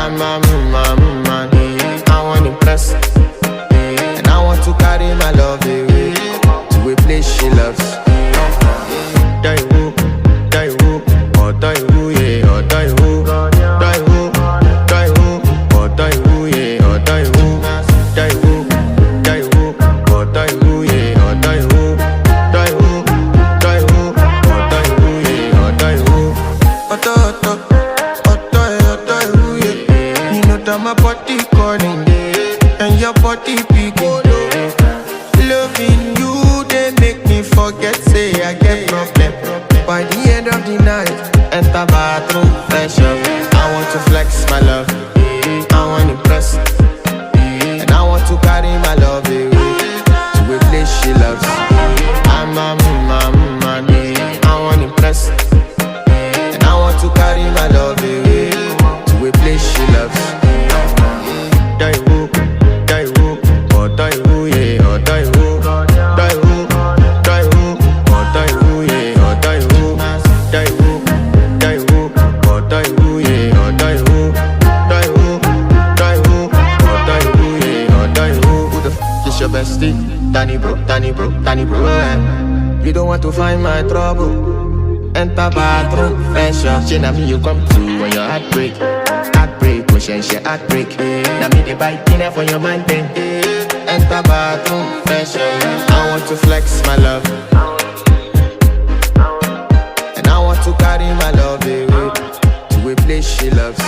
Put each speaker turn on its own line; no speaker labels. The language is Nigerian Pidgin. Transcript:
I want impress, and I want to carry my love away to a place she loves. Die woo, or die woo, yeah, or die woo, die woo, or die woo, yeah, or die woo, die woo, or die woo, yeah, or die woo, die woo, or die woo, yeah, or die woo. My body calling, and your body picking. Loving you, they make me forget, say I get problem. By the end of the night, enter bathroom, fresh up. I want to flex my love, I want to impress, and I want to carry my love away to a place she loves. I want to impress, and I want to carry my love away to a place she loves. Die woo, or die woo, yeah, or die woo, die woo, or die woo, yeah, or die woo, die woo, or die woo, yeah, or die woo, or die woo, yeah, or die woo. Who the f is your bestie? Danny bro, eh? You don't want to find my trouble. Enter bathroom, fresh up. She na me you come to when your heart break. She heartbreak. Now me the bite dinner for your man then. Enter bathroom, fresh up. I want to flex my love, and I want to carry my love away to a place she loves.